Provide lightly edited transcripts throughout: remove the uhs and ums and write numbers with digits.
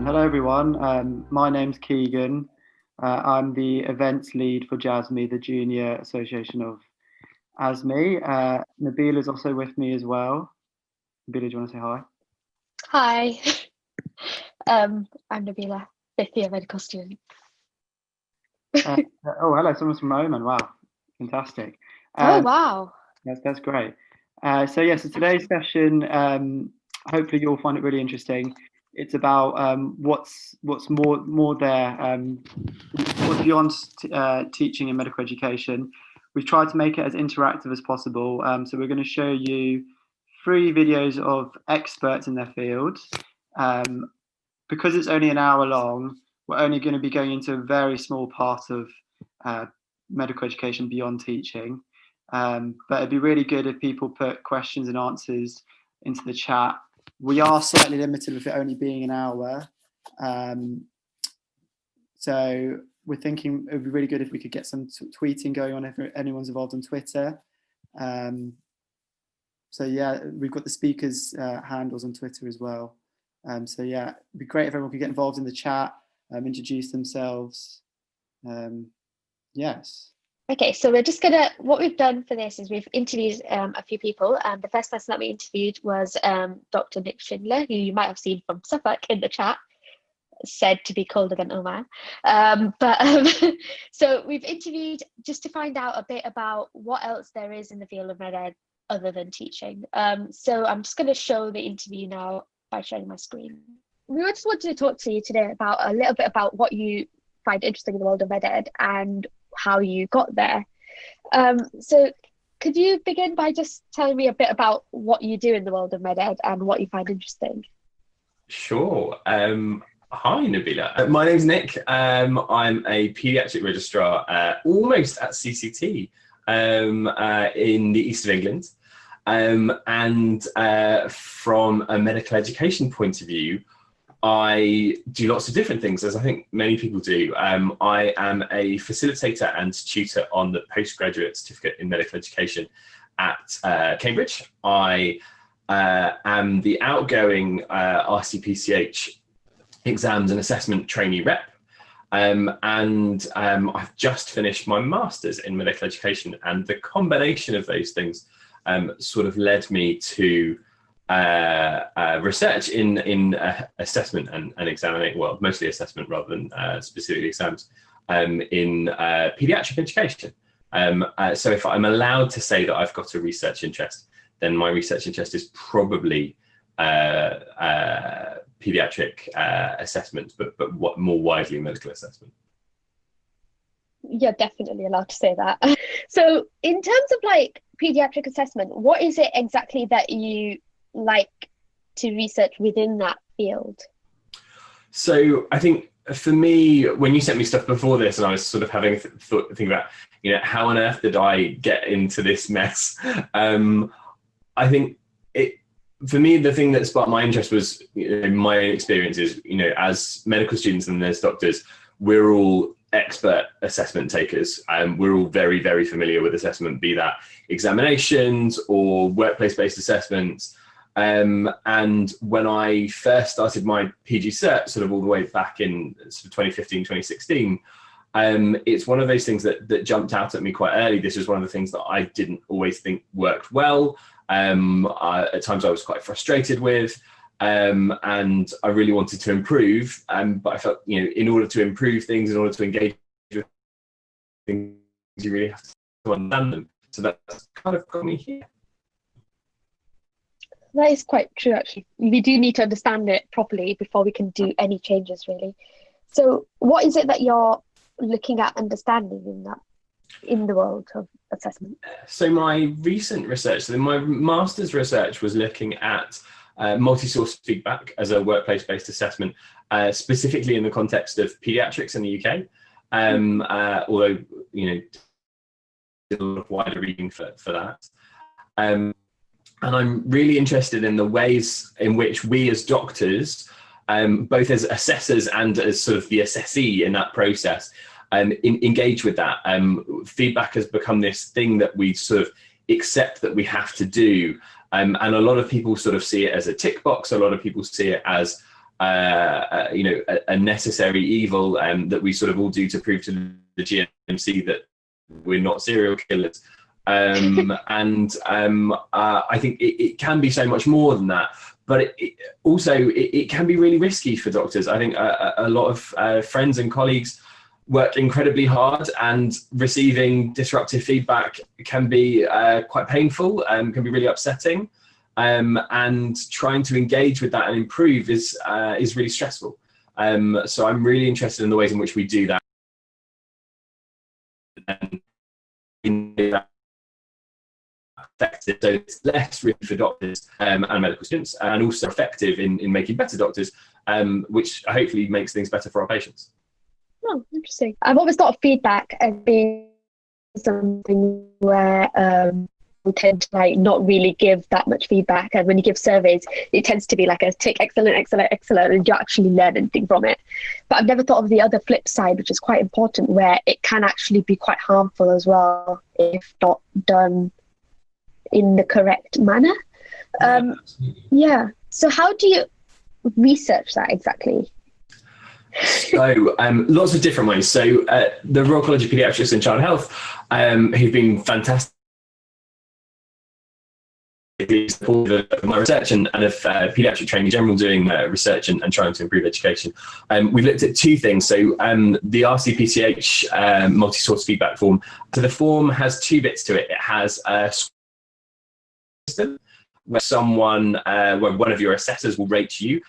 Hello everyone, my name's Keegan. I'm the events lead for JASME, the Junior Association of ASME. Nabilah is also with me as well. Nabilah, do you want to say hi? Hi, I'm Nabilah, fifth year medical student. Oh, hello, someone's from Oman. Wow, fantastic. Oh, wow. That's great. So today's session, hopefully you'll find it really interesting. It's about what's more there, what's beyond teaching and medical education. We've tried to make it as interactive as possible. So we're going to show you 3 videos of experts in their field. Because it's only an hour long, we're only going to be going into a very small part of medical education beyond teaching. But it'd be really good if people put questions and answers into the chat. We are slightly limited with it only being an hour. So we're thinking it would be really good if we could get some tweeting going on if anyone's involved on Twitter. So yeah, we've got the speakers' handles on Twitter as well. So yeah, it'd be great if everyone could get involved in the chat, introduce themselves. Yes. Okay, so we're just what we've done for this is we've interviewed a few people. The first person that we interviewed was Dr. Nick Schindler, who you might have seen from Suffolk in the chat, said to be colder than Oman. So we've interviewed just to find out a bit about what else there is in the field of med ed other than teaching. So I'm just going to show the interview now by sharing my screen. We just wanted to talk to you today about a little bit about what you find interesting in the world of med ed and how you got there. So could you begin by just telling me a bit about what you do in the world of med ed and what you find interesting? Sure. Hi, Nabilah. My name's Nick. I'm a paediatric registrar, almost at CCT in the east of England. And from a medical education point of view, I do lots of different things, as I think many people do. I am a facilitator and tutor on the postgraduate certificate in medical education at Cambridge. I am the outgoing RCPCH exams and assessment trainee rep. And I've just finished my master's in medical education, and the combination of those things sort of led me to research in assessment and examining, well, mostly assessment rather than specifically exams, in paediatric education. So if I'm allowed to say that I've got a research interest, then my research interest is probably paediatric assessment, but what more widely medical assessment. You're definitely allowed to say that. So in terms of like paediatric assessment, what is it exactly that you like to research within that field? So I think for me, when you sent me stuff before this and I was sort of having think about, how on earth did I get into this mess? I think for me, the thing that sparked my interest was my own experiences. As medical students and as doctors, we're all expert assessment takers. We're all very, very familiar with assessment, be that examinations or workplace-based assessments. And when I first started my PG cert, sort of all the way back in sort of 2015, 2016, it's one of those things that jumped out at me quite early. This was one of the things that I didn't always think worked well. At times I was quite frustrated with, and I really wanted to improve. But I felt, in order to improve things, in order to engage with things, you really have to understand them. So that's kind of got me here. That is quite true, actually. We do need to understand it properly before we can do any changes, really. So what is it that you're looking at understanding in the world of assessment? So my recent research, my master's research was looking at multi-source feedback as a workplace-based assessment, specifically in the context of paediatrics in the UK. Although, did a lot of wider reading for that. And I'm really interested in the ways in which we as doctors, both as assessors and as sort of the assessee in that process, engage with that. Feedback has become this thing that we sort of accept that we have to do. And a lot of people sort of see it as a tick box. A lot of people see it as a necessary evil that we sort of all do to prove to the GMC that we're not serial killers. I think it can be so much more than that, but it can be really risky for doctors. I think a lot of friends and colleagues work incredibly hard, and receiving disruptive feedback can be quite painful, can be really upsetting, and trying to engage with that and improve is really stressful. So I'm really interested in the ways in which we do that. And effective, so it's less risky for doctors and medical students, and also effective in making better doctors, which hopefully makes things better for our patients. Oh, interesting. I've always thought of feedback as being something where we tend to like not really give that much feedback, and when you give surveys it tends to be like a tick, excellent, excellent, excellent, and you actually learn anything from it. But I've never thought of the other flip side, which is quite important, where it can actually be quite harmful as well if not done in the correct manner. Yeah. So how do you research that exactly? So lots of different ways. So the Royal College of Paediatrics and Child Health, who've been fantastic of my research and of paediatric training in general, doing research and trying to improve education. We've looked at two things. So the RCPCH multi-source feedback form. So the form has two bits to it. It has a system where where one of your assessors will rate you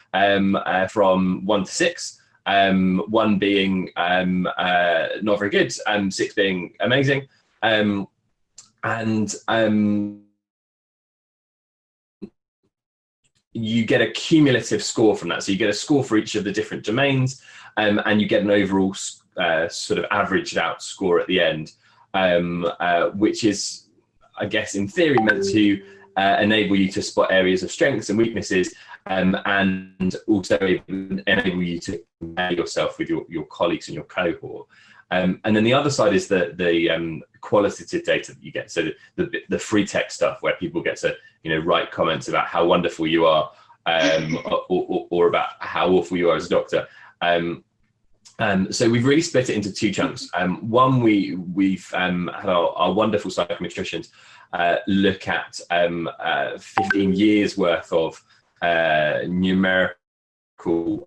from 1 to 6. 1 being not very good, 6 being amazing, you get a cumulative score from that. So you get a score for each of the different domains, and you get an overall sort of averaged out score at the end, which is, I guess, in theory meant to enable you to spot areas of strengths and weaknesses, and also enable you to compare yourself with your colleagues in your cohort. And then the other side is the qualitative data that you get. So the free text stuff where people get to write comments about how wonderful you are, or about how awful you are as a doctor. So we've really split it into two chunks. One, we've had our wonderful psychometricians look at 15 years worth of numerical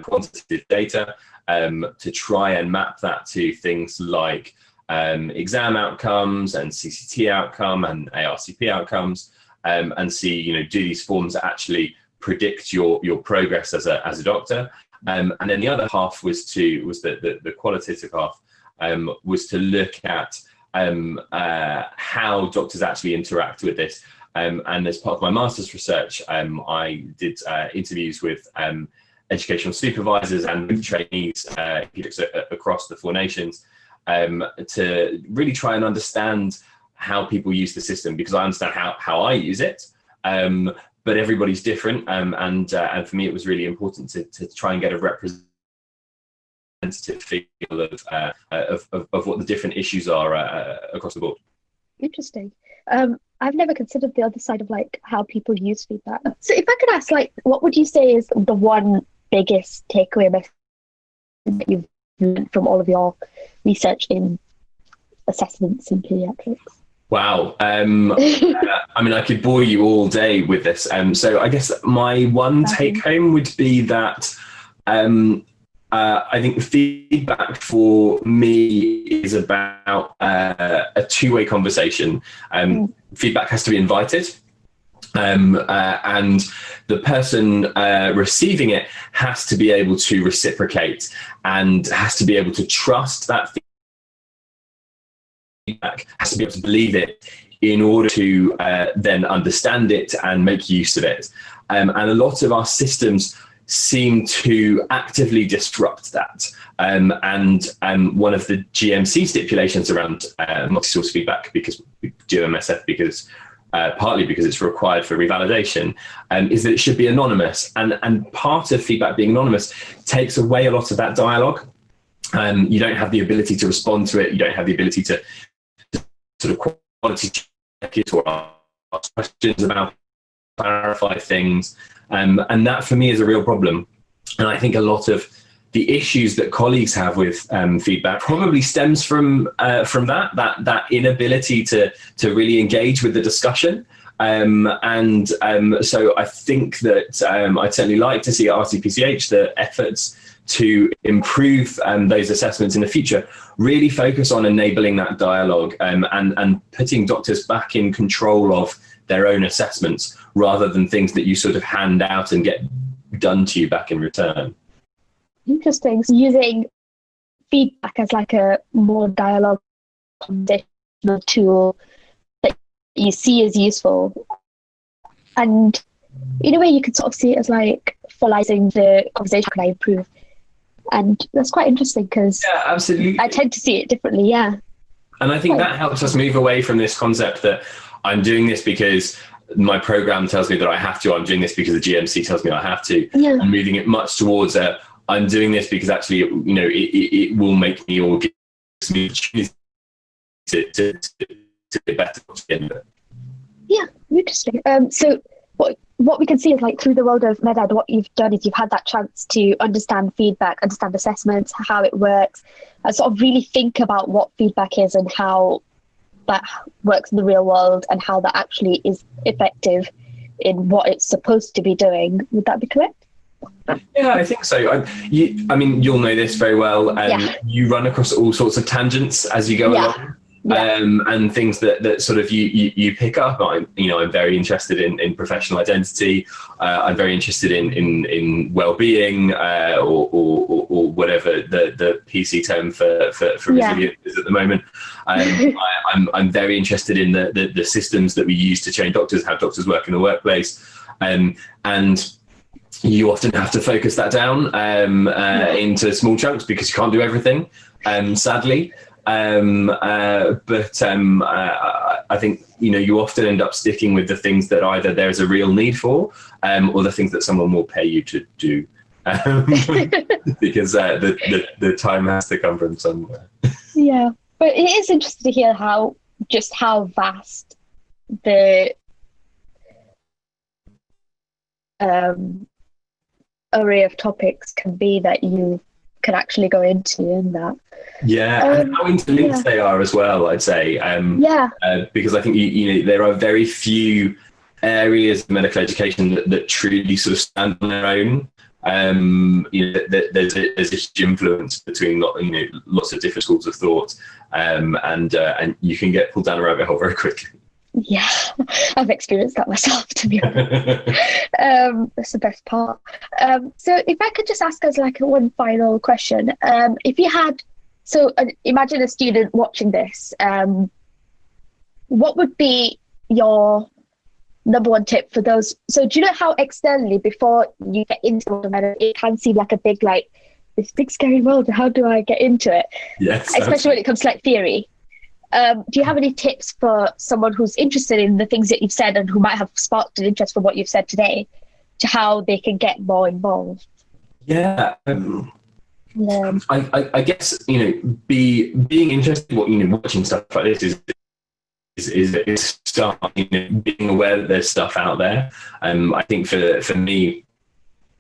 quantitative data to try and map that to things like exam outcomes and CCT outcome and ARCP outcomes, and see, do these forms actually predict your progress as a doctor? And then the other half was the qualitative half, was to look at how doctors actually interact with this. And as part of my master's research, I did interviews with educational supervisors and trainees across the 4 nations, to really try and understand how people use the system, because I understand how I use it, but everybody's different, and for me it was really important to try and get a representative feel of what the different issues are across the board. Interesting. I've never considered the other side of like how people use feedback. So if I could ask, like, what would you say is the one biggest takeaway message that you've learned from all of your research in assessments in paediatrics? Wow. I mean, I could bore you all day with this. So I guess my one take home would be that I think the feedback for me is about a two-way conversation. Feedback has to be invited, and the person receiving it has to be able to reciprocate and has to be able to trust that feedback, has to be able to believe it in order to then understand it and make use of it. And a lot of our systems seem to actively disrupt that. And one of the GMC stipulations around multi-source feedback, because we do MSF because partly because it's required for revalidation, is that it should be anonymous. And part of feedback being anonymous takes away a lot of that dialogue. You don't have the ability to respond to it. You don't have the ability to sort of quality check it or ask questions about clarify things. And that for me is a real problem. And I think a lot of the issues that colleagues have with feedback probably stems from that inability to really engage with the discussion. So I think that I'd certainly like to see at RCPCH the efforts to improve those assessments in the future really focus on enabling that dialogue and putting doctors back in control of their own assessments rather than things that you sort of hand out and get done to you back in return. Interesting. So using feedback as like a more dialogue conversational tool that you see as useful. And in a way you could sort of see it as like formalizing the conversation. How can I improve? And that's quite interesting because absolutely. I tend to see it differently, And I think that helps us move away from this concept that I'm doing this because my program tells me that I have to, I'm doing this because the GMC tells me I have to, and moving it much towards I'm doing this because actually, it will make me or give me the opportunity to get better. Yeah, interesting. So what we can see is like through the world of MedEd, what you've done is you've had that chance to understand feedback, understand assessments, how it works, and sort of really think about what feedback is and how that works in the real world and how that actually is effective in what it's supposed to be doing. Would that be correct? Yeah, I think so. You'll know this very well. You run across all sorts of tangents as you go along. And things that sort of you pick up. I'm very interested in professional identity. I'm very interested in well-being or whatever the PC term for resilience is at the moment. I'm very interested in the systems that we use to train doctors, how doctors work in the workplace, and you often have to focus that down into small chunks because you can't do everything, sadly. I think you often end up sticking with the things that either there's a real need for, or the things that someone will pay you to do, because the time has to come from somewhere. Yeah, but it is interesting to hear how vast the array of topics can be that you can actually go into in that. And how interlinked they are as well, I'd say. Because I think there are very few areas of medical education that truly sort of stand on their own. There's a huge influence between lots of different schools of thought, and you can get pulled down a rabbit hole very quickly. Yeah, I've experienced that myself, to be honest. That's the best part. So if I could just ask us like one final question. If you had, imagine a student watching this, what would be your number one tip for those? So do you know how externally, before you get into the medicine, it can seem like a big, like this big scary world, how do I get into it? Yes. Especially when it comes to like theory. Do you have any tips for someone who's interested in the things that you've said and who might have sparked an interest from what you've said today, to how they can get more involved? Yeah. I guess, being interested in watching stuff like this is start, being aware that there's stuff out there. I think for me,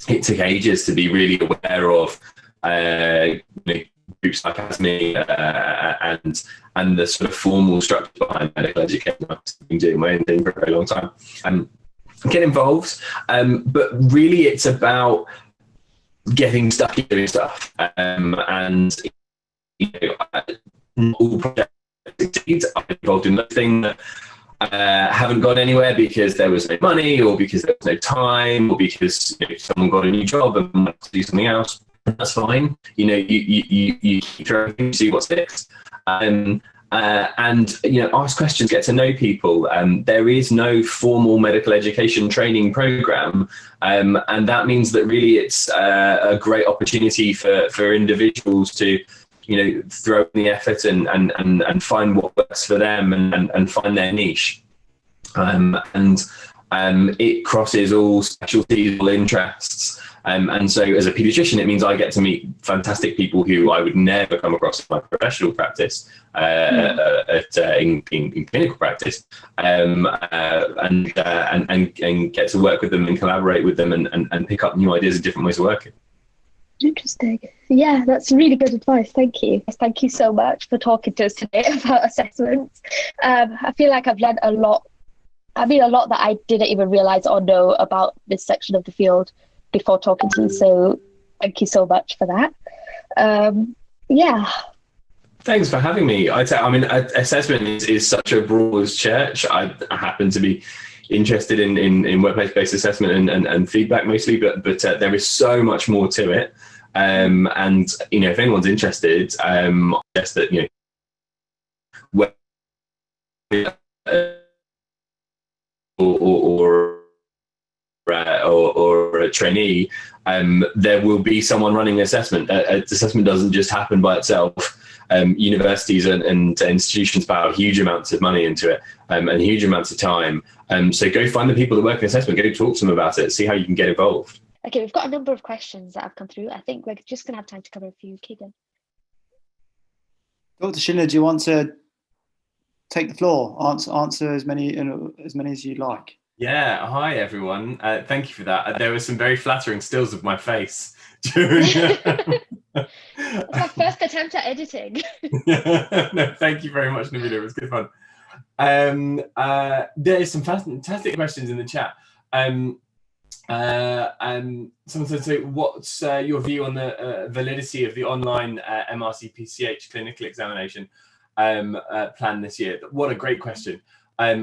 it took ages to be really aware of groups like ASME and the sort of formal structure behind medical education. I've been doing my own thing for a very long time. Get involved, but really it's about getting stuck in doing stuff. And not all projects succeed. I'm involved in nothing that haven't gone anywhere because there was no money, or because there was no time, or because someone got a new job and wanted to do something else. That's fine. You keep trying to see what sticks. And ask questions, get to know people. There is no formal medical education training program, and that means that really it's a great opportunity for individuals to throw in the effort and find what works for them and find their niche. It crosses all specialties, all interests. And so as a paediatrician, it means I get to meet fantastic people who I would never come across in my professional practice, in clinical practice, and get to work with them and collaborate with them and pick up new ideas and different ways of working. Interesting. Yeah, that's really good advice. Thank you. Thank you so much for talking to us today about assessments. I feel like I've learned a lot. I mean, a lot that I didn't even realize or know about this section of the field before talking to you. So thank you so much for that. Yeah. Thanks for having me. I mean, assessment is such a broad church. I happen to be interested in workplace-based assessment and feedback mostly, but there is so much more to it. And you know, if anyone's interested, I guess that, you know, or a trainee, there will be someone running assessment. Assessment doesn't just happen by itself. Universities and institutions put huge amounts of money into it, and huge amounts of time. So go find the people that work in assessment, go talk to them about it, see how you can get involved. Okay, we've got a number of questions that have come through. I think we're just going to have time to cover a few. Keegan. Dr. Schindler, do you want to take the floor? Answer as many as you like. Yeah, hi everyone. Thank you for that. There were some very flattering stills of my face during. It's my first attempt at editing. No, thank you very much, Nabilah. It was good fun. There's some fantastic questions in the chat. Someone said, so what's your view on the validity of the online MRC-PCH clinical examination plan this year? What a great question.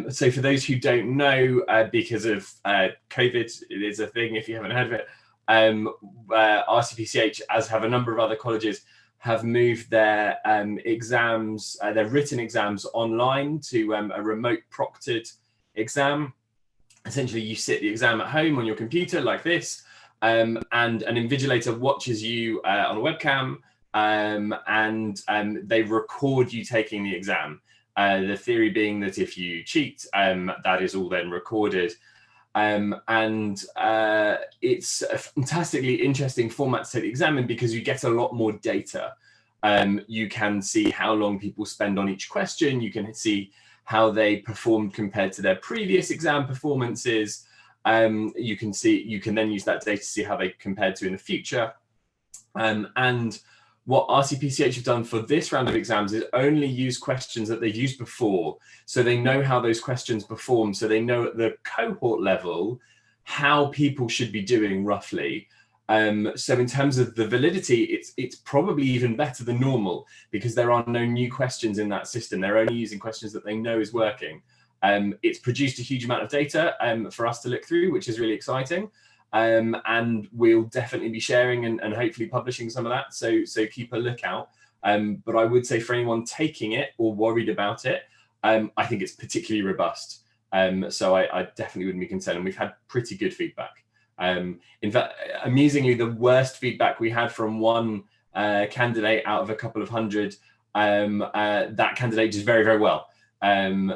So for those who don't know, because of COVID, it is a thing if you haven't heard of it, RCPCH, as have a number of other colleges, have moved their exams, their written exams online to a remote proctored exam. Essentially, you sit the exam at home on your computer like this, and an invigilator watches you on a webcam, and they record you taking the exam. The theory being that if you cheat, that is all then recorded. It's a fantastically interesting format to take the exam in because you get a lot more data. You can see how long people spend on each question. You can see how they performed compared to their previous exam performances. You can then use that data to see how they compared to in the future. And what RCPCH have done for this round of exams is only use questions that they've used before. So they know how those questions perform. So they know at the cohort level how people should be doing roughly. So in terms of the validity, it's probably even better than normal because there are no new questions in that system. They're only using questions that they know is working. It's produced a huge amount of data for us to look through, which is really exciting. And we'll definitely be sharing and hopefully publishing some of that. So keep a lookout. But I would say for anyone taking it or worried about it, I think it's particularly robust. So I definitely wouldn't be concerned. And we've had pretty good feedback. In fact, amusingly, the worst feedback we had from one candidate out of a couple of hundred, that candidate did very, very well.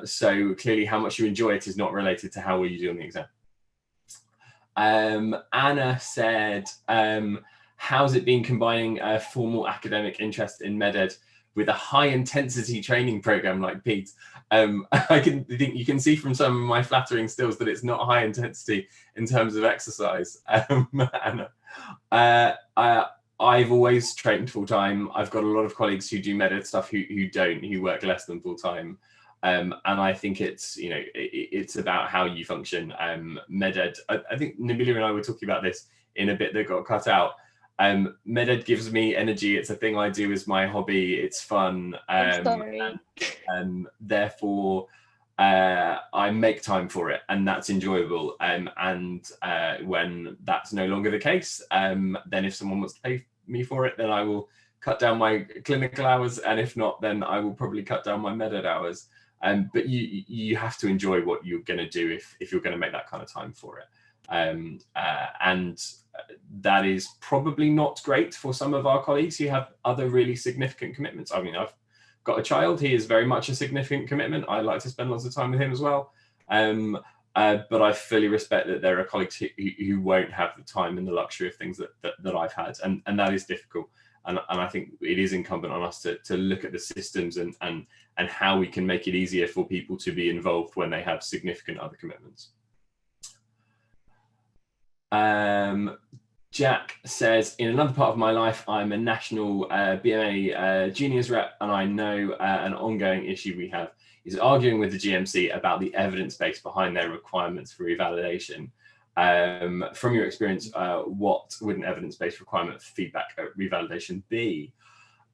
So clearly how much you enjoy it is not related to how well you do on the exam. Anna said, how's it been combining a formal academic interest in med-ed with a high-intensity training program like Pete? I think you can see from some of my flattering stills that it's not high intensity in terms of exercise. Anna, I've always trained full-time. I've got a lot of colleagues who do med-ed stuff who work less than full-time. And I think it's, you know, it's about how you function. Med-ed, I think Nabilah and I were talking about this in a bit that got cut out. Med-ed gives me energy. It's a thing I do as my hobby. It's fun. And therefore, I make time for it, and that's enjoyable. And when that's no longer the case, then if someone wants to pay me for it, then I will cut down my clinical hours. And if not, then I will probably cut down my med-ed hours. But you have to enjoy what you're going to do if you're going to make that kind of time for it. And that is probably not great for some of our colleagues who have other really significant commitments. I mean, I've got a child. He is very much a significant commitment. I'd like to spend lots of time with him as well. but I fully respect that there are colleagues who won't have the time and the luxury of things that I've had, and that is difficult. And I think it is incumbent on us to look at the systems and how we can make it easier for people to be involved when they have significant other commitments. Jack says, in another part of my life, I'm a national BMA juniors rep, and I know an ongoing issue we have is arguing with the GMC about the evidence base behind their requirements for revalidation. From your experience, what would an evidence-based requirement for feedback revalidation be?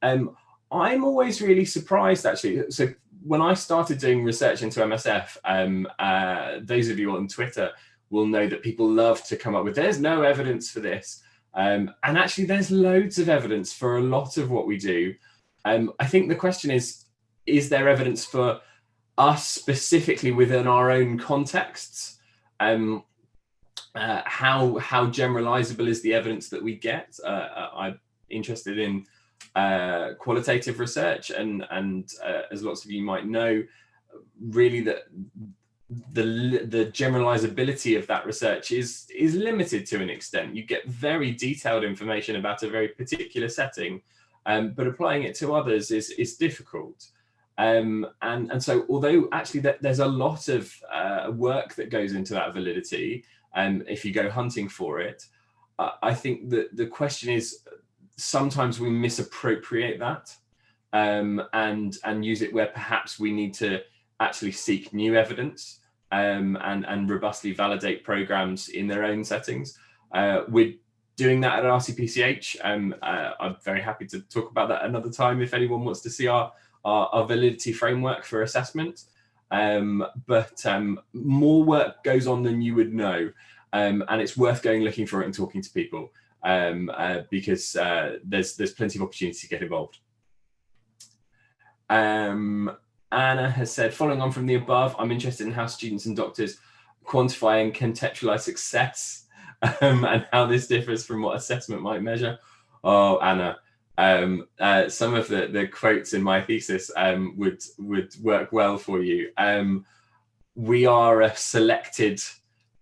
I'm always really surprised, actually. So when I started doing research into MSF, those of you on Twitter will know that people love to come up with, there's no evidence for this. And actually, there's loads of evidence for a lot of what we do. I think the question is there evidence for us specifically within our own contexts? How generalizable is the evidence that we get? I'm interested in qualitative research, and as lots of you might know, really the generalizability of that research is limited to an extent. You get very detailed information about a very particular setting, but applying it to others is difficult. And so although actually there's a lot of work that goes into that validity, if you go hunting for it, I think that the question is, sometimes we misappropriate that and use it where perhaps we need to actually seek new evidence and robustly validate programs in their own settings. We're doing that at RCPCH. I'm very happy to talk about that another time if anyone wants to see our validity framework for assessment. But more work goes on than you would know, and it's worth going looking for it and talking to people, because there's plenty of opportunity to get involved. Anna has said, following on from the above, I'm interested in how students and doctors quantify and contextualize success, and how this differs from what assessment might measure. Oh, Anna, some of the quotes in my thesis would work well for you. We are a selected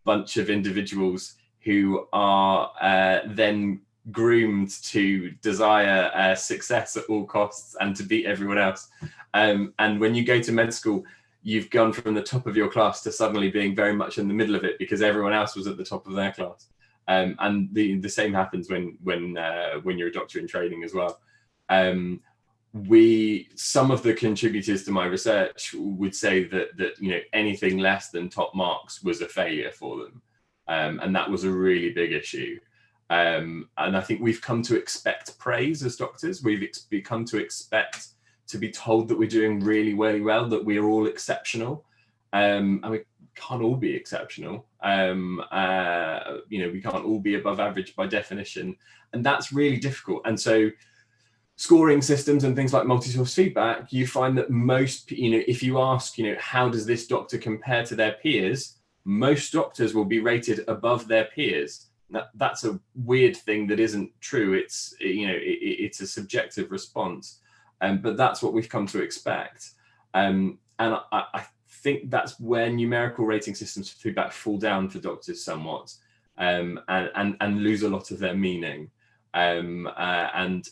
bunch of individuals who are then groomed to desire success at all costs and to beat everyone else. And when you go to med school, you've gone from the top of your class to suddenly being very much in the middle of it because everyone else was at the top of their class. And the same happens when you're a doctor in training as well. Some of the contributors to my research would say that anything less than top marks was a failure for them, and that was a really big issue. And I think we've come to expect praise as doctors. We've come to expect to be told that we're doing really, really well, that we're all exceptional, and we can't all be exceptional. We can't all be above average by definition, and that's really difficult. And so scoring systems and things like multi-source feedback, you find that most, if you ask, how does this doctor compare to their peers, most doctors will be rated above their peers. That's a weird thing that isn't true. It's a subjective response, but that's what we've come to expect. And I think that's where numerical rating systems for feedback fall down for doctors somewhat, and lose a lot of their meaning. And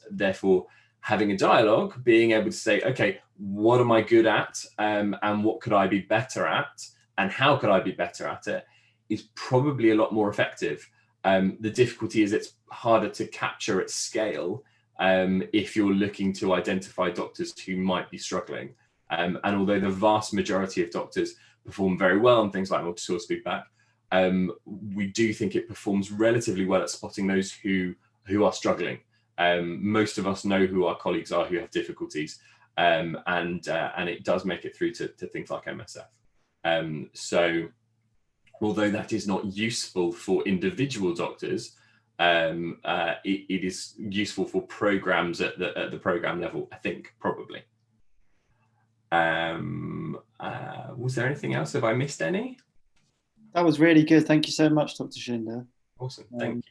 therefore having a dialogue, being able to say, okay, what am I good at, and what could I be better at, and how could I be better at it, is probably a lot more effective. The difficulty is it's harder to capture at scale if you're looking to identify doctors who might be struggling. And although the vast majority of doctors perform very well on things like multi-source feedback, we do think it performs relatively well at spotting those who are struggling. Most of us know who our colleagues are who have difficulties, and it does make it through to things like MSF. So although that is not useful for individual doctors, it is useful for programs at the program level, I think, probably. Was there anything else? Have I missed any? That was really good. Thank you so much, Dr. Schindler. Awesome. Thank you.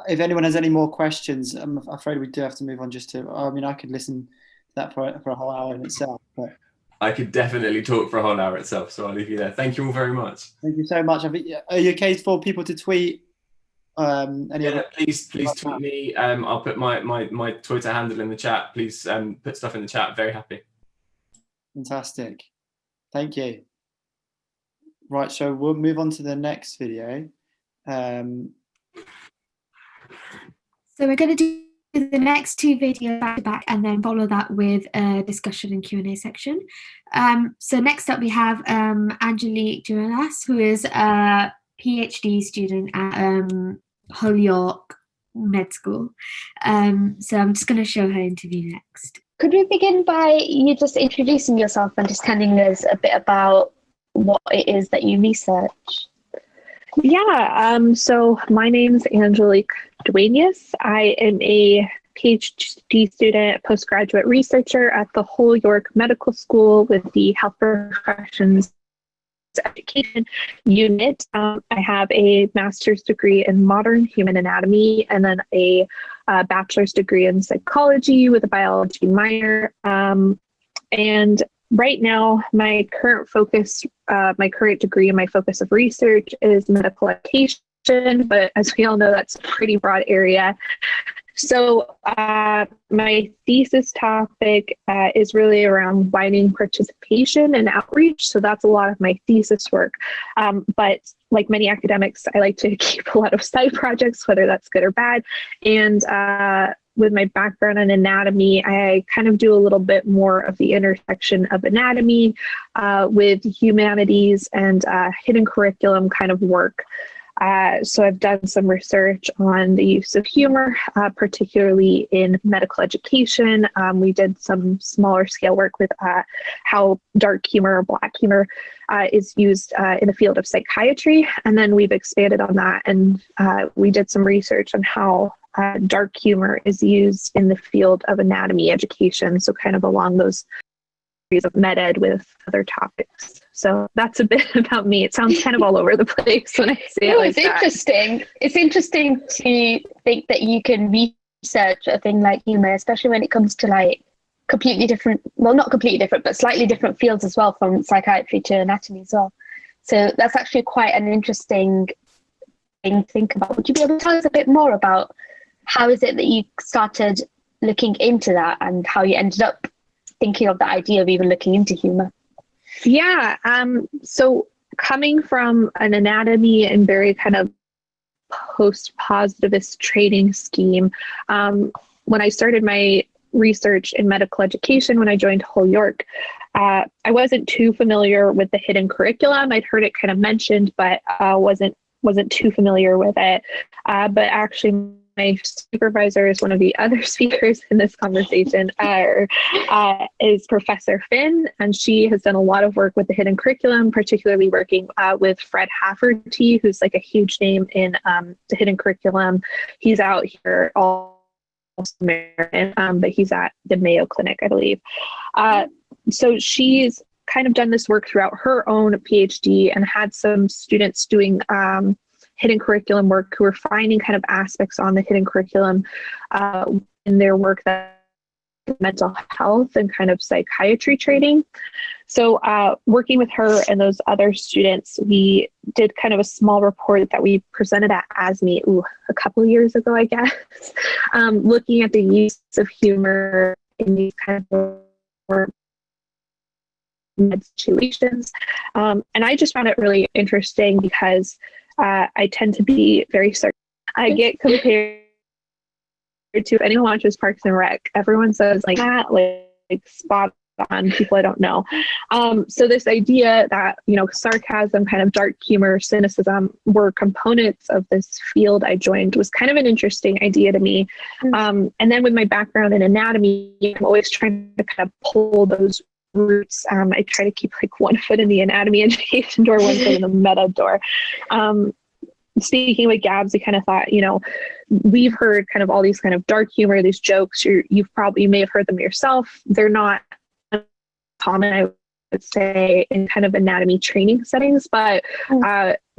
If anyone has any more questions, I'm afraid we do have to move on. I could listen to that for a whole hour in itself. But I could definitely talk for a whole hour itself, so I'll leave you there. Thank you all very much. Thank you so much. Are you okay for people to tweet? Please tweet me. I'll put my Twitter handle in the chat. Please put stuff in the chat. Very happy. Fantastic. Thank you. Right, so we'll move on to the next video. So we're going to do the next two videos back to back and then follow that with a discussion and Q&A section. So next up we have Angelique Duenas, who is a PhD student at Holyoke Med School. So I'm just going to show her interview next. Could we begin by you just introducing yourself and just telling us a bit about what it is that you research? Yeah, so my name's Angelique Duenas. I am a PhD student, postgraduate researcher at the Holyoke Medical School with the Health Professions Education Unit. I have a master's degree in modern human anatomy and then a bachelor's degree in psychology with a biology minor. And right now, my current focus, my current degree and my focus of research is medical education, but as we all know, that's a pretty broad area. So my thesis topic is really around widening participation and outreach. So that's a lot of my thesis work. But like many academics, I like to keep a lot of side projects, whether that's good or bad. And with my background in anatomy, I kind of do a little bit more of the intersection of anatomy with humanities and hidden curriculum kind of work. So I've done some research on the use of humor, particularly in medical education. We did some smaller scale work with how dark humor or black humor is used in the field of psychiatry. And then we've expanded on that and we did some research on how dark humor is used in the field of anatomy education. So kind of along those of med ed with other topics. So that's a bit about me. It sounds kind of all over the place when I say it like it's interesting. It's interesting to think that you can research a thing like humor, especially when it comes to like completely different, well, not completely different, but slightly different fields as well, from psychiatry to anatomy as well. So that's actually quite an interesting thing to think about. Would you be able to tell us a bit more about how is it that you started looking into that and how you ended up thinking of the idea of even looking into humor? Yeah, so coming from an anatomy and very kind of post-positivist training scheme, when I started my research in medical education, when I joined Holyoke, I wasn't too familiar with the hidden curriculum. I'd heard it kind of mentioned, but wasn't too familiar with it. But actually, my supervisor is one of the other speakers in this conversation, is Professor Finn, and she has done a lot of work with the hidden curriculum, particularly working with Fred Hafferty, who's like a huge name in the hidden curriculum. He's out here all American, but he's at the Mayo Clinic, I believe. So she's kind of done this work throughout her own PhD and had some students doing hidden curriculum work who are finding kind of aspects on the hidden curriculum in their work that mental health and kind of psychiatry training. So working with her and those other students, we did kind of a small report that we presented at ASME a couple of years ago, I guess, looking at the use of humor in these kind of situations. And I just found it really interesting because I tend to be very certain. I get compared to, if anyone watches Parks and Rec, everyone says like that, like spot on, people I don't know. So this idea that, you know, sarcasm, kind of dark humor, cynicism were components of this field I joined was kind of an interesting idea to me. And then with my background in anatomy, I'm always trying to kind of pull those roots. I try to keep like one foot in the anatomy education door, one foot in the meta door. Speaking with Gabs, we kind of thought, you know, we've heard kind of all these kind of dark humor, these jokes, you may have heard them yourself. They're not common, I say, in kind of anatomy training settings, but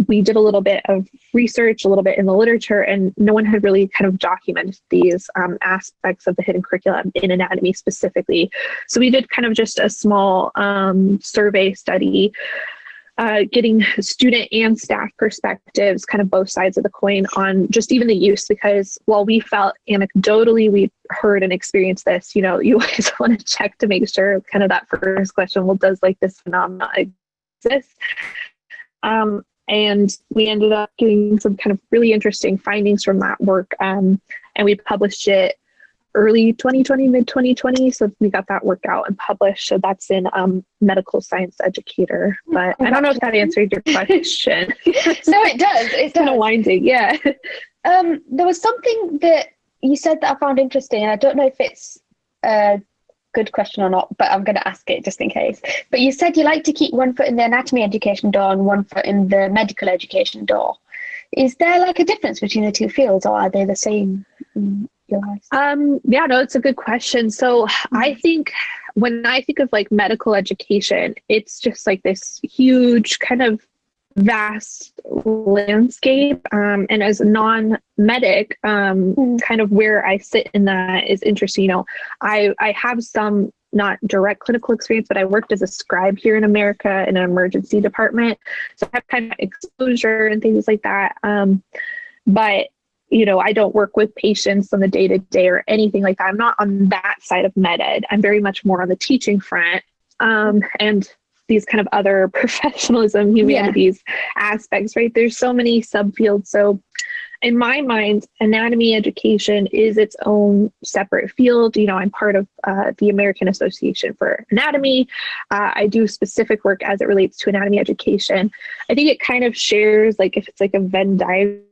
we did a little bit of research, a little bit in the literature, and no one had really kind of documented these aspects of the hidden curriculum in anatomy specifically. So we did kind of just a small survey study, getting student and staff perspectives, kind of both sides of the coin on just even the use, because while we felt anecdotally we heard and experienced this, you know, you always want to check to make sure kind of that first question, well, does like this phenomenon exist? And we ended up getting some kind of really interesting findings from that work. And we published it early 2020, mid 2020. So we got that work out and published. So that's in Medical Science Educator. But I don't know if that answered your question. No, it does. It's kind of winding. Yeah. There was something that you said that I found interesting. I don't know if it's a good question or not, but I'm going to ask it just in case. But you said you like to keep one foot in the anatomy education door and one foot in the medical education door. Is there like a difference between the two fields, or are they the same in your eyes? Yeah, no, it's a good question. So I think when I think of like medical education, it's just like this huge kind of vast landscape. And as a non-medic, kind of where I sit in that is interesting. You know, I have some not direct clinical experience, but I worked as a scribe here in America in an emergency department. So I have kind of exposure and things like that. But, you know, I don't work with patients on the day-to-day or anything like that. I'm not on that side of med ed. I'm very much more on the teaching front. And these kind of other professionalism, humanities aspects, right? There's so many subfields. So in my mind, anatomy education is its own separate field. You know, I'm part of the American Association for Anatomy. I do specific work as it relates to anatomy education. I think it kind of shares, like if it's like a Venn diagram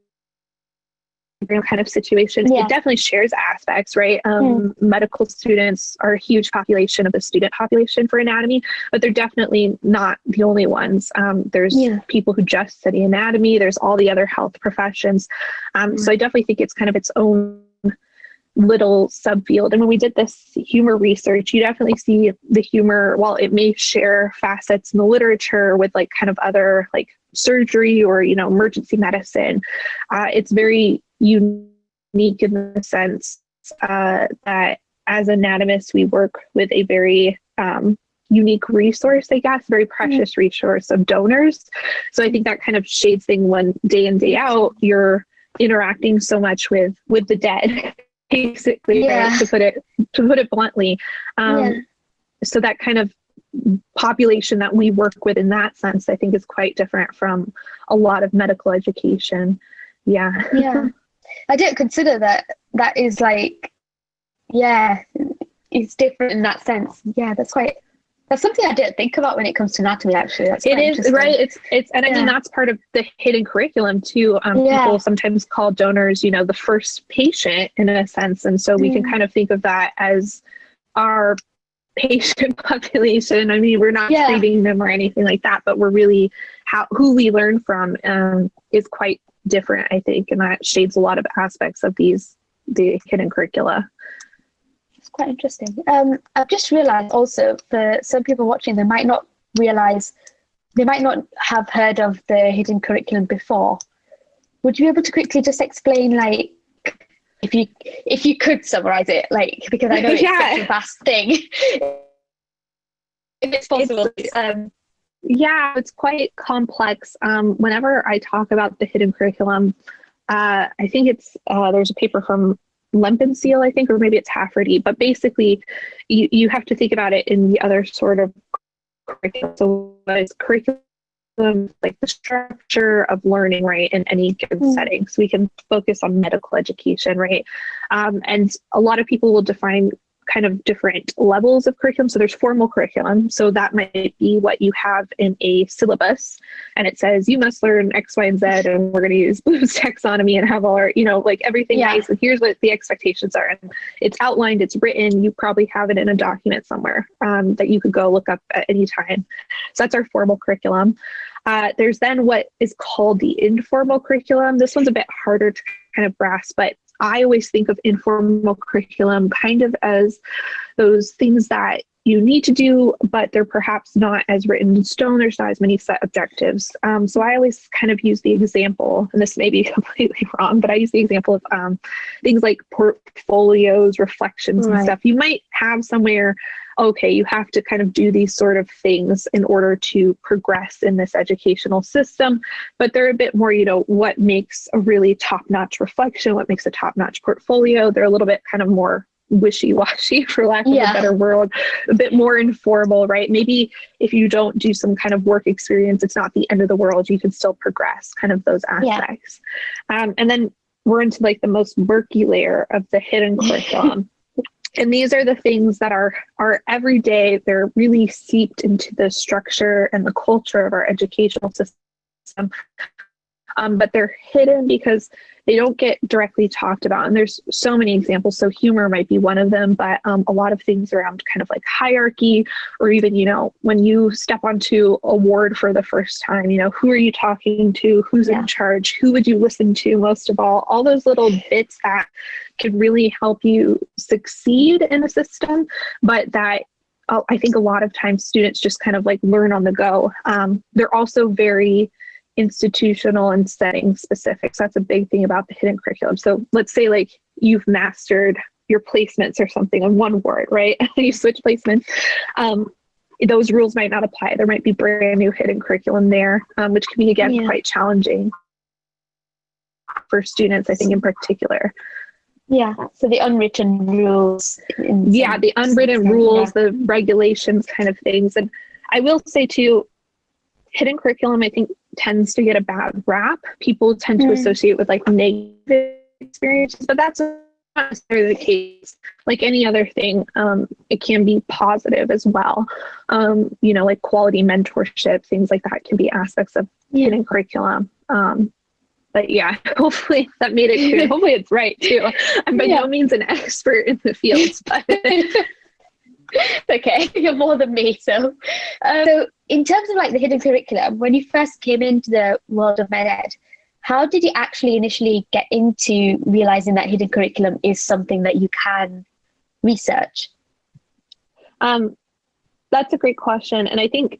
kind of situation, it definitely shares aspects, right? Medical students are a huge population of the student population for anatomy, but they're definitely not the only ones. There's people who just study anatomy. There's all the other health professions. So I definitely think it's kind of its own little subfield. And when we did this humor research, you definitely see the humor, while it may share facets in the literature with like kind of other like surgery or, you know, emergency medicine, it's very unique in the sense that as anatomists, we work with a very unique resource, I guess, very precious resource of donors. So I think that kind of shades thing when day in, day out, you're interacting so much with the dead, basically, right? To put it bluntly. So that kind of population that we work with in that sense, I think is quite different from a lot of medical education. Yeah. I didn't consider that is like, it's different in that sense. Yeah, that's something I didn't think about when it comes to anatomy, actually. It is, right? It's and I mean, that's part of the hidden curriculum too. People sometimes call donors, you know, the first patient in a sense. And so we can kind of think of that as our patient population. I mean, we're not treating them or anything like that, but we're really who we learn from is quite different, I think, and that shades a lot of aspects of the hidden curricula. It's quite interesting. I've just realized also, for some people watching, they might not have heard of the hidden curriculum before. Would you be able to quickly just explain, like, if you could summarize it, like, because I know it's such a vast thing, if it's possible. It's quite complex. Whenever I talk about the hidden curriculum, I think it's there's a paper from Lempenseal, I think, or maybe it's Hafferty, but basically you have to think about it in the other sort of curriculum. So it's curriculum, like the structure of learning, right, in any given setting. So we can focus on medical education, right? And a lot of people will define kind of different levels of curriculum. So there's formal curriculum. So that might be what you have in a syllabus. And it says, you must learn X, Y, and Z, and we're going to use Bloom's taxonomy and have all our, you know, like everything nice. And here's what the expectations are. And it's outlined, it's written, you probably have it in a document somewhere that you could go look up at any time. So that's our formal curriculum. There's then what is called the informal curriculum. This one's a bit harder to kind of grasp, but I always think of informal curriculum kind of as those things that you need to do, but they're perhaps not as written in stone. There's not as many set objectives. So I always kind of use the example, and this may be completely wrong, but I use the example of things like portfolios, reflections, and stuff. You might have somewhere, okay, you have to kind of do these sort of things in order to progress in this educational system, but they're a bit more, what makes a really top-notch reflection, what makes a top-notch portfolio. They're a little bit kind of more wishy-washy, for lack of a better word, a bit more informal, right? Maybe if you don't do some kind of work experience, it's not the end of the world. You can still progress, kind of those aspects. And then we're into like the most murky layer of the hidden curriculum. And these are the things that are everyday. They're really seeped into the structure and the culture of our educational system. But they're hidden because they don't get directly talked about. And there's so many examples. So humor might be one of them, but a lot of things around kind of like hierarchy, or even, when you step onto a ward for the first time, who are you talking to? Who's in charge? Who would you listen to most of all those little bits that can really help you succeed in a system, but that I think a lot of times students just kind of like learn on the go. They're also very institutional and setting specific. So that's a big thing about the hidden curriculum. So let's say like you've mastered your placements or something on one word, right? You switch placements. Those rules might not apply. There might be brand new hidden curriculum there, which can be, again, quite challenging for students, I think, in particular. Yeah, so the unwritten rules. The unwritten rules, the regulations kind of things. And I will say too, hidden curriculum, I think, tends to get a bad rap. People tend to associate with like negative experiences, but that's not necessarily the case. Like any other thing, it can be positive as well. Like quality mentorship, things like that can be aspects of hidden curriculum. But yeah, hopefully that made it clear. Hopefully it's right too. I'm by no means an expert in the fields, but okay, you're more than me. So in terms of like the hidden curriculum, when you first came into the world of med ed, how did you actually initially get into realizing that hidden curriculum is something that you can research? That's a great question. And I think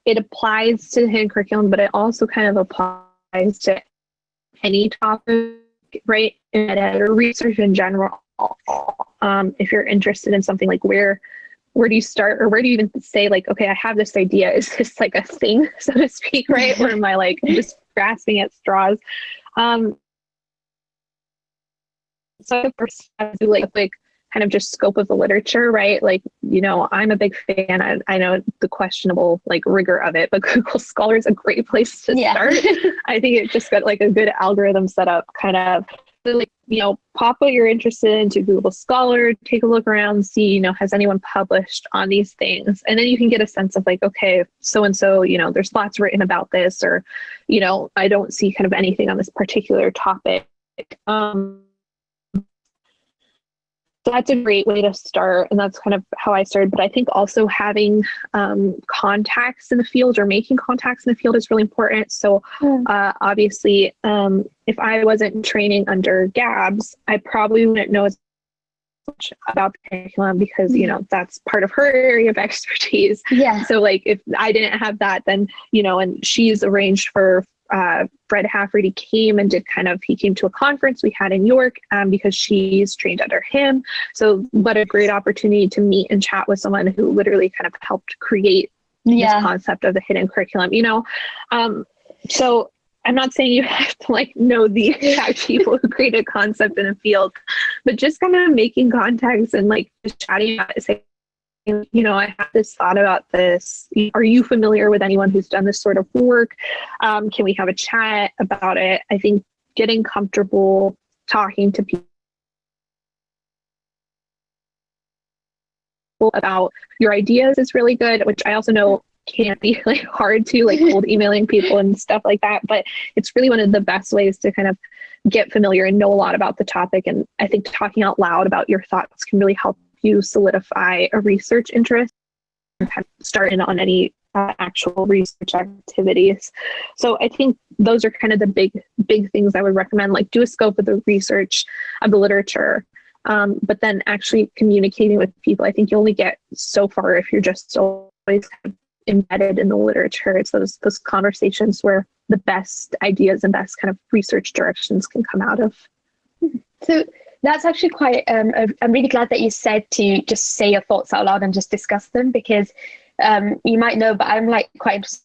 it applies to the hidden curriculum, but it also kind of applies to any topic, right? In med ed or research in general. If you're interested in something, like where do you start, or where do you even say like, okay, I have this idea. Is this like a thing, so to speak, right? Or am I like just grasping at straws? So the first step is like kind of just scope of the literature, right? Like, I'm a big fan. I know the questionable like rigor of it, but Google Scholar is a great place to start. I think it just got like a good algorithm set up, kind of like, pop what you're interested in to Google Scholar, take a look around, see, has anyone published on these things? And then you can get a sense of like, okay, so-and-so, there's lots written about this, or, I don't see kind of anything on this particular topic. So that's a great way to start, and that's kind of how I started. But I think also having contacts in the field, or making contacts in the field, is really important. So obviously, if I wasn't training under Gabs, I probably wouldn't know as much about the curriculum, because that's part of her area of expertise. So like if I didn't have that, then and she's arranged for Fred Hafferty came and he came to a conference we had in York, because she's trained under him. So what a great opportunity to meet and chat with someone who literally kind of helped create this concept of the hidden curriculum, so I'm not saying you have to like know the exact people who create a concept in a field, but just kind of making contacts and like just chatting about it, saying, I have this thought about this. Are you familiar with anyone who's done this sort of work? Can we have a chat about it? I think getting comfortable talking to people about your ideas is really good, which I also know can be like hard to, like cold emailing people and stuff like that. But it's really one of the best ways to kind of get familiar and know a lot about the topic. And I think talking out loud about your thoughts can really help you solidify a research interest and kind of start in on any actual research activities. So I think those are kind of the big things I would recommend. Like, do a scope of the research of the literature. But then actually communicating with people, I think you only get so far if you're just always kind of embedded in the literature. It's those conversations where the best ideas and best kind of research directions can come out of. So that's actually quite, I'm really glad that you said to just say your thoughts out loud and just discuss them, because you might know, but I'm like quite interested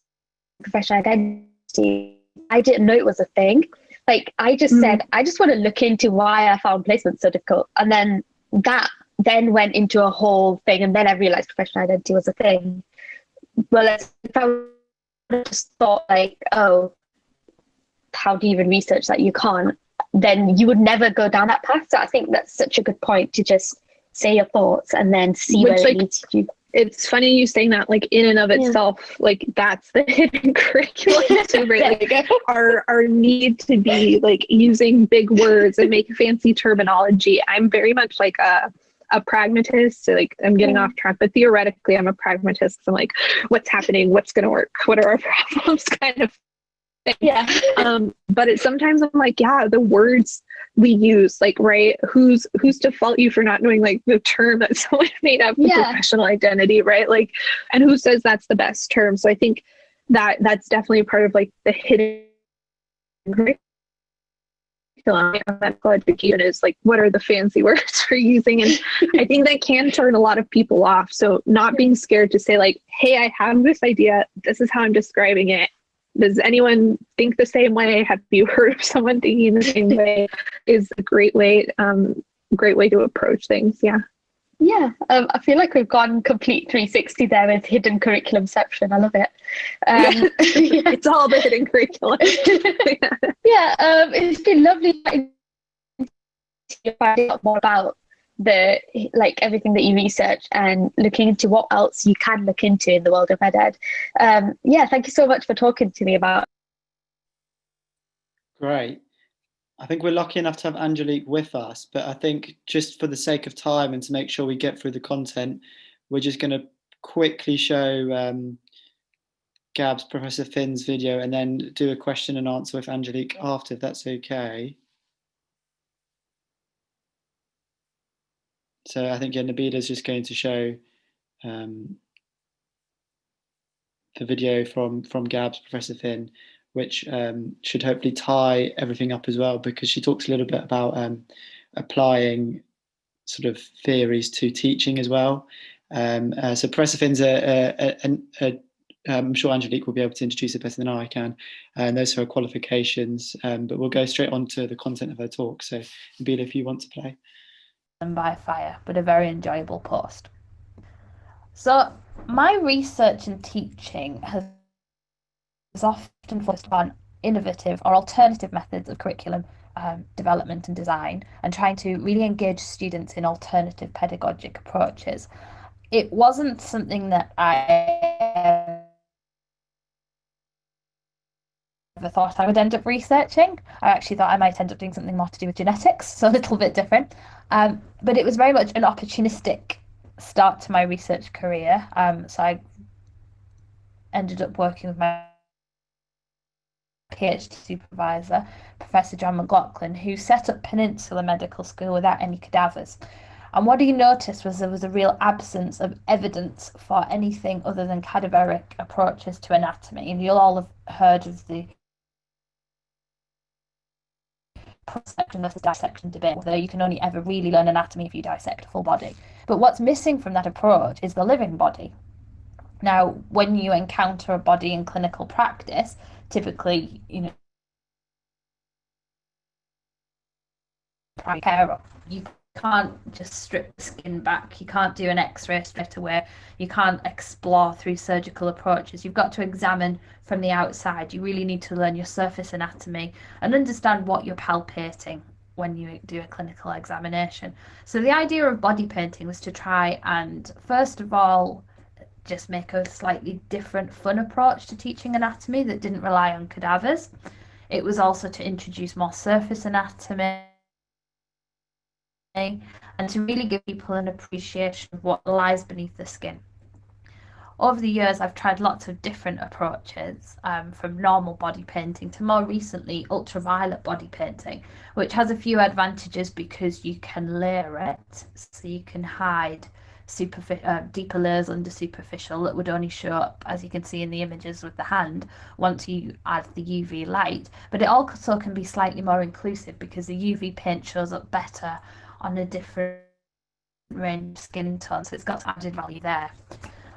in professional identity. I didn't know it was a thing. Like I just said, I just want to look into why I found placement so difficult. And then that then went into a whole thing. And then I realized professional identity was a thing. Well, if I would have just thought like, oh, how do you even research that? You can't. Then you would never go down that path. So I think that's such a good point to just say your thoughts and then see where it leads you. It's funny you saying that, like in and of itself, like that's the hidden curriculum too, right? Like our need to be like using big words and make fancy terminology. I'm very much like a pragmatist. So like I'm getting off track, but theoretically I'm a pragmatist. I'm like, what's happening? What's going to work? What are our problems? Kind of thing. Yeah. But it's sometimes I'm like, yeah, the words we use, like, right, who's to fault you for not knowing like the term that someone made up for professional identity, right? Like, and who says that's the best term? So I think that's definitely part of like the hidden curriculum of medical education is like, what are the fancy words we're using? And I think that can turn a lot of people off. So not being scared to say like, hey, I have this idea, this is how I'm describing it. Does anyone think the same way? Have you heard of someone thinking the same way? Is a great way to approach things. Yeah. Yeah. I feel like we've gone complete 360 there with hidden curriculumception. I love it. It's all the hidden curriculum. It's been lovely to find out more about everything that you research and looking into what else you can look into in the world of med ed. Thank you so much for talking to me about. Great. I think we're lucky enough to have Angelique with us, but I think just for the sake of time and to make sure we get through the content, we're just going to quickly show Gab's Professor Finn's video and then do a question and answer with Angelique after, if that's okay. So I think Nabilah is just going to show the video from Gab's Professor Finn, which should hopefully tie everything up as well, because she talks a little bit about applying sort of theories to teaching as well. So Professor Finn's I'm sure Angelique will be able to introduce it better than I can, and those are her qualifications, but we'll go straight on to the content of her talk. So Nabilah, if you want to play. By fire, but a very enjoyable post. So my research and teaching has often focused on innovative or alternative methods of curriculum development and design, and trying to really engage students in alternative pedagogic approaches. It wasn't something that I ever thought I would end up researching. I actually thought I might end up doing something more to do with genetics, so a little bit different. But it was very much an opportunistic start to my research career. So I ended up working with my PhD supervisor, Professor John McLaughlin, who set up Peninsula Medical School without any cadavers. And what he noticed was there was a real absence of evidence for anything other than cadaveric approaches to anatomy. And you'll all have heard of the cross-section versus dissection debate, where you can only ever really learn anatomy if you dissect a full body. But what's missing from that approach is the living body. Now, when you encounter a body in clinical practice, typically, you can't just strip the skin back. You can't do an x-ray straight away. You can't explore through surgical approaches. You've got to examine from the outside. You really need to learn your surface anatomy and understand what you're palpating when you do a clinical examination. So the idea of body painting was to try and, first of all, just make a slightly different, fun approach to teaching anatomy that didn't rely on cadavers. It was also to introduce more surface anatomy and to really give people an appreciation of what lies beneath the skin. over the years, I've tried lots of different approaches, from normal body painting to more recently ultraviolet body painting, which has a few advantages because you can layer it, so you can hide deeper layers under superficial that would only show up, as you can see in the images with the hand, once you add the UV light. But it also can be slightly more inclusive because the UV paint shows up better on a different range of skin tones, so it's got added value there.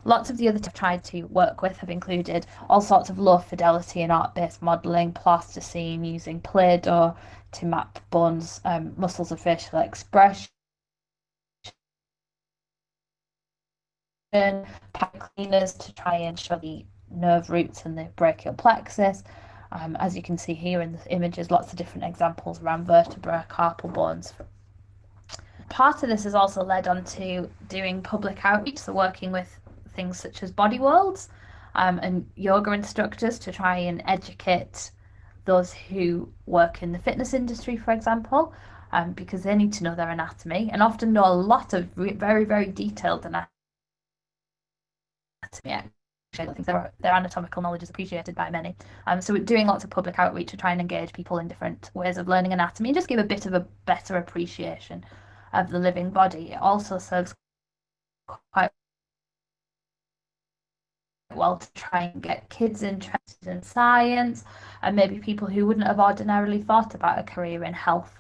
Lots of the other tips I've tried to work with have included all sorts of low fidelity and art-based modelling, plasticine, using Play-Doh to map bones, muscles and facial expression, pipe cleaners to try and show the nerve roots and the brachial plexus. As you can see here in the images, lots of different examples around vertebra, carpal bones. Part of this has also led on to doing public outreach, so working with things such as body worlds and yoga instructors to try and educate those who work in the fitness industry, for example, because they need to know their anatomy and often know a lot of very, very detailed anatomy. Their anatomical knowledge is appreciated by many. So we're doing lots of public outreach to try and engage people in different ways of learning anatomy and just give a bit of a better appreciation of the living body. It also serves quite well to try and get kids interested in science and maybe people who wouldn't have ordinarily thought about a career in health.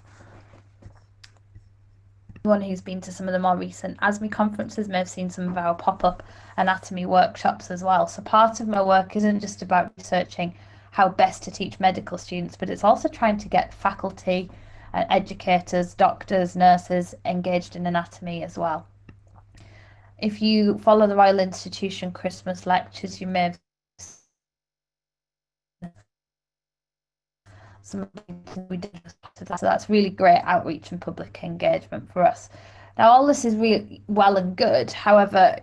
Anyone who's been to some of the more recent ASME conferences may have seen some of our pop-up anatomy workshops as well. So part of my work isn't just about researching how best to teach medical students, but it's also trying to get faculty and educators, doctors, nurses engaged in anatomy as well. If you follow the Royal Institution Christmas lectures, you may have some we did, so that's really great outreach and public engagement for us. Now, all this is really well and good, however,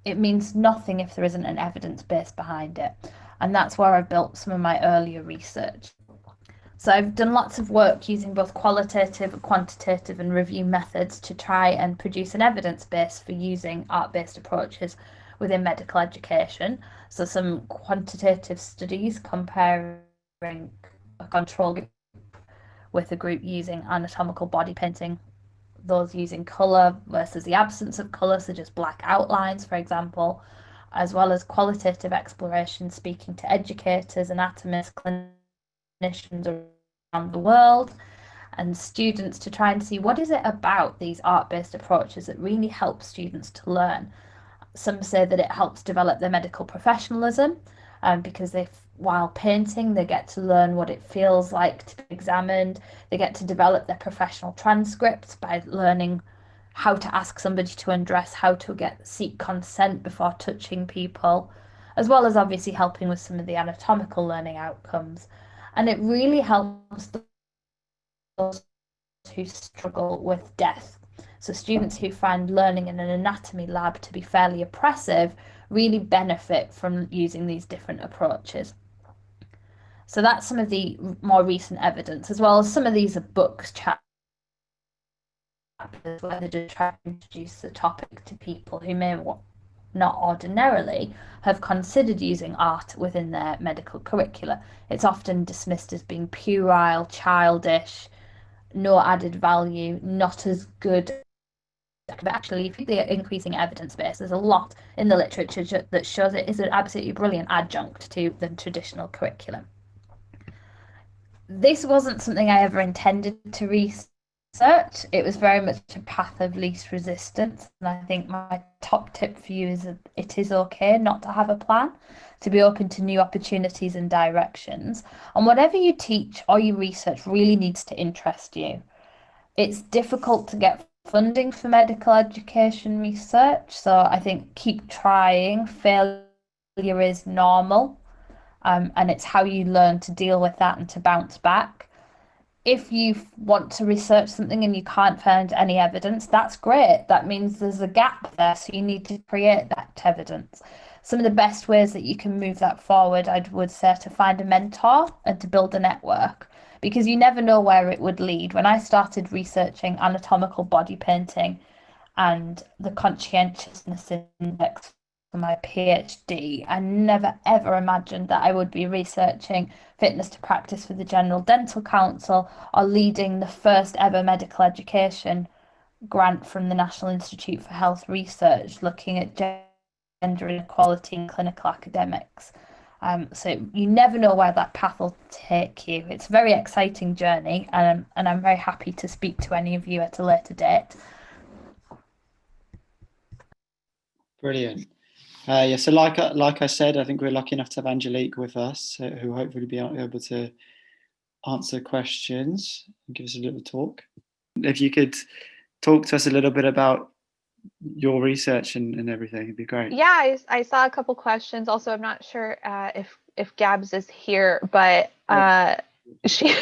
it means nothing if there isn't an evidence base behind it, and that's where I've built some of my earlier research. So I've done lots of work using both qualitative, quantitative and review methods to try and produce an evidence base for using art-based approaches within medical education. So some quantitative studies comparing a control group with a group using anatomical body painting, those using colour versus the absence of colour, so just black outlines, for example, as well as qualitative exploration, speaking to educators, anatomists, clinicians around the world and students to try and see what is it about these art-based approaches that really help students to learn. Some say that it helps develop their medical professionalism because while painting they get to learn what it feels like to be examined. They get to develop their professional transcripts by learning how to ask somebody to undress, how to seek consent before touching people, as well as obviously helping with some of the anatomical learning outcomes. And it really helps those who struggle with death. So students who find learning in an anatomy lab to be fairly oppressive really benefit from using these different approaches. So that's some of the more recent evidence, as well as some of these are books, chapters, where they just try to introduce the topic to people who may not ordinarily have considered using art within their medical curricula. It's often dismissed as being puerile, childish, no added value, not as good. But actually, if the increasing evidence base, there's a lot in the literature that shows it is an absolutely brilliant adjunct to the traditional curriculum. This wasn't something I ever intended to research. It was very much a path of least resistance, and I think my top tip for you is that it is okay not to have a plan, to be open to new opportunities and directions, and whatever you teach or you research really needs to interest you. It's difficult to get funding for medical education research, so I think keep trying. Failure is normal, and it's how you learn to deal with that and to bounce back. If you want to research something and you can't find any evidence, that's great. That means there's a gap there, so you need to create that evidence. Some of the best ways that you can move that forward, I would say, to find a mentor and to build a network, because you never know where it would lead. When I started researching anatomical body painting and the conscientiousness index my PhD, I never ever imagined that I would be researching fitness to practice for the General Dental Council or leading the first ever medical education grant from the National Institute for Health Research looking at gender inequality in clinical academics. So you never know where that path will take you. It's a very exciting journey, and I'm very happy to speak to any of you at a later date. Brilliant. Yeah, so like I said, I think we're lucky enough to have Angelique with us, who will hopefully be able to answer questions and give us a little talk. If you could talk to us a little bit about your research and everything, it'd be great. Yeah, I saw a couple questions. Also, I'm not sure if Gabs is here, but she,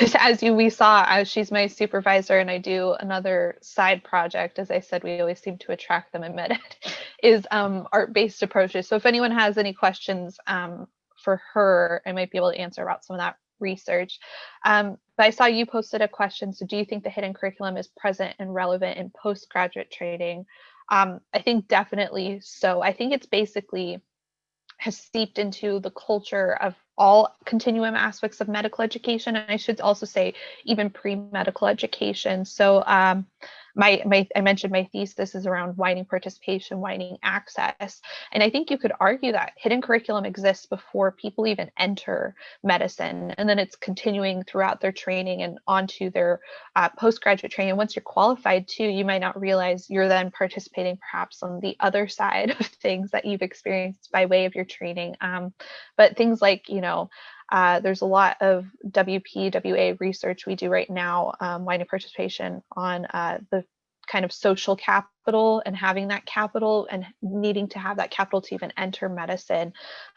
we saw, she's my supervisor, and I do another side project. As I said, we always seem to attract them in med ed, is art-based approaches. So if anyone has any questions for her, I might be able to answer about some of that research. But I saw you posted a question. So do you think the hidden curriculum is present and relevant in postgraduate training? I think definitely so. I think it's basically has seeped into the culture of all continuum aspects of medical education. And I should also say even pre-medical education. So I mentioned my thesis is around widening participation, widening access. And I think you could argue that hidden curriculum exists before people even enter medicine. And then it's continuing throughout their training and onto their postgraduate training. Once you're qualified too, you might not realize you're then participating perhaps on the other side of things that you've experienced by way of your training. But things like, there's a lot of WA research we do right now, widening participation on the kind of social capital and having that capital and needing to have that capital to even enter medicine.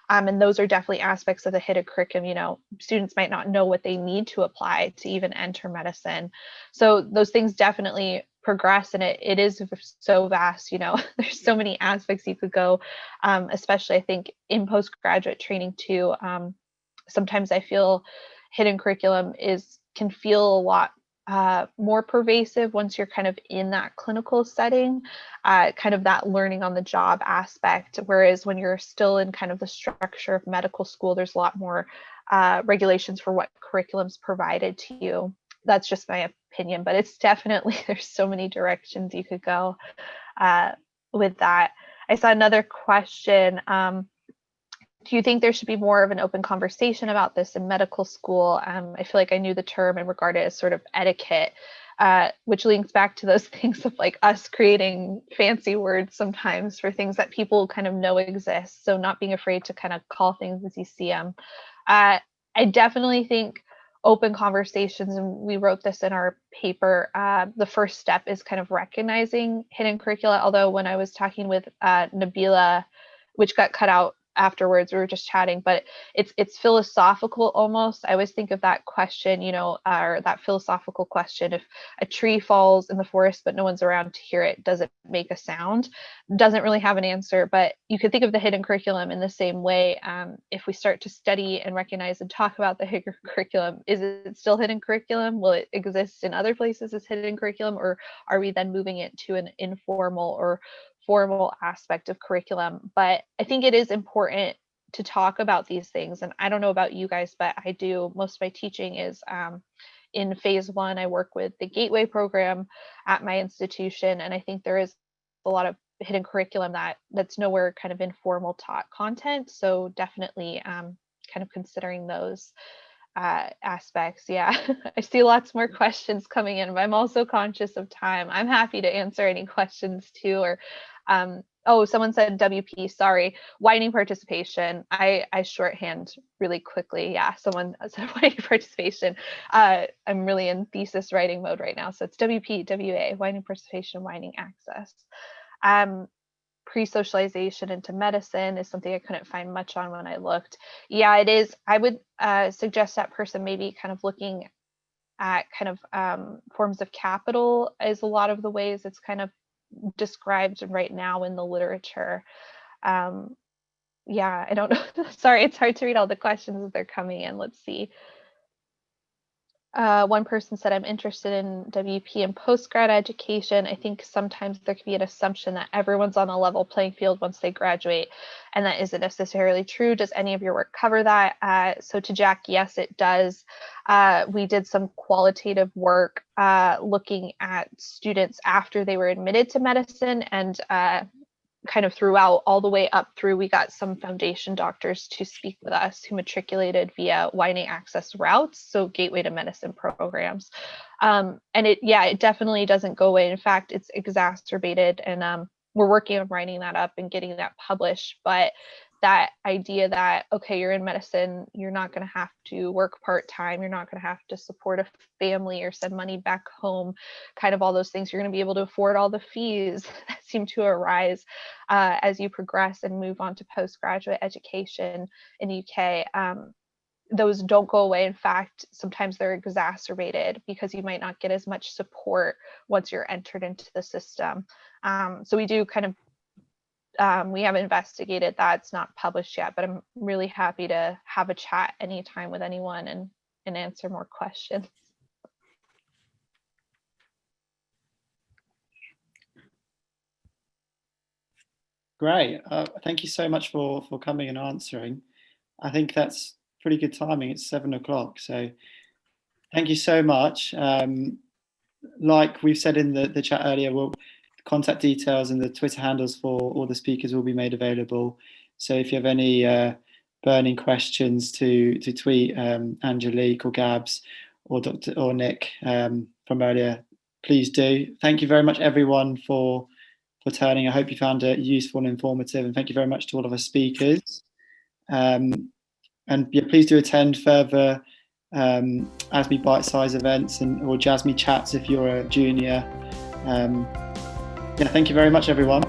And those are definitely aspects of the hidden curriculum. Students might not know what they need to apply to even enter medicine. So those things definitely progress, and it is so vast. There's so many aspects you could go, especially I think in postgraduate training too. Sometimes I feel hidden curriculum can feel a lot more pervasive once you're kind of in that clinical setting, kind of that learning on the job aspect. Whereas when you're still in kind of the structure of medical school, there's a lot more regulations for what curriculum's provided to you. That's just my opinion, but it's definitely, there's so many directions you could go with that. I saw another question. Do you think there should be more of an open conversation about this in medical school? I feel like I knew the term and regard it as sort of etiquette, which links back to those things of like us creating fancy words sometimes for things that people kind of know exist. So not being afraid to kind of call things as you see them. I definitely think open conversations, and we wrote this in our paper, the first step is kind of recognizing hidden curricula. Although when I was talking with Nabilah, which got cut out afterwards, we were just chatting, but it's philosophical almost. I always think of that question, or that philosophical question: if a tree falls in the forest but no one's around to hear it, does it make a sound? Doesn't really have an answer, but you could think of the hidden curriculum in the same way. If we start to study and recognize and talk about the hidden curriculum, is it still hidden curriculum? Will it exist in other places as hidden curriculum, or are we then moving it to an informal or formal aspect of curriculum? But I think it is important to talk about these things. And I don't know about you guys, but I do. Most of my teaching is in phase one. I work with the Gateway program at my institution, and I think there is a lot of hidden curriculum that's nowhere kind of informal taught content. So definitely kind of considering those aspects. Yeah, I see lots more questions coming in, but I'm also conscious of time. I'm happy to answer any questions too, or oh, someone said WP, sorry, widening participation. I shorthand really quickly. Yeah, someone said widening participation. I'm really in thesis writing mode right now. So it's WP, WA, widening participation, widening access. Pre-socialization into medicine is something I couldn't find much on when I looked. Yeah, it is. I would suggest that person maybe kind of looking at kind of forms of capital is a lot of the ways it's kind of described right now in the literature. Yeah, I don't know. Sorry, it's hard to read all the questions as they're coming in. Let's see. One person said, I'm interested in WP and postgrad education. I think sometimes there can be an assumption that everyone's on a level playing field once they graduate, and that isn't necessarily true. Does any of your work cover that? So to Jack, yes, it does. We did some qualitative work looking at students after they were admitted to medicine, and kind of throughout, all the way up through, we got some foundation doctors to speak with us who matriculated via widening access routes, so gateway to medicine programs. And it definitely doesn't go away. In fact, it's exacerbated, and we're working on writing that up and getting that published. But that idea that, okay, you're in medicine, you're not going to have to work part-time, you're not going to have to support a family or send money back home, kind of all those things, you're going to be able to afford all the fees that seem to arise as you progress and move on to postgraduate education in the UK. Those don't go away. In fact, sometimes they're exacerbated because you might not get as much support once you're entered into the system. So we do kind of we haven't investigated that. It's not published yet, but I'm really happy to have a chat anytime with anyone and answer more questions. Great. Thank you so much for coming and answering. I think that's pretty good timing. It's 7 o'clock. So thank you so much. Like we've said in the chat earlier, contact details and the Twitter handles for all the speakers will be made available. So if you have any burning questions to tweet Angelique or Gabs or Dr. or Nick from earlier, please do. Thank you very much, everyone, for turning. I hope you found it useful and informative, and thank you very much to all of our speakers. And yeah, please do attend further ASME Bite-Size events or JASME chats if you're a junior. Yeah, thank you very much, everyone.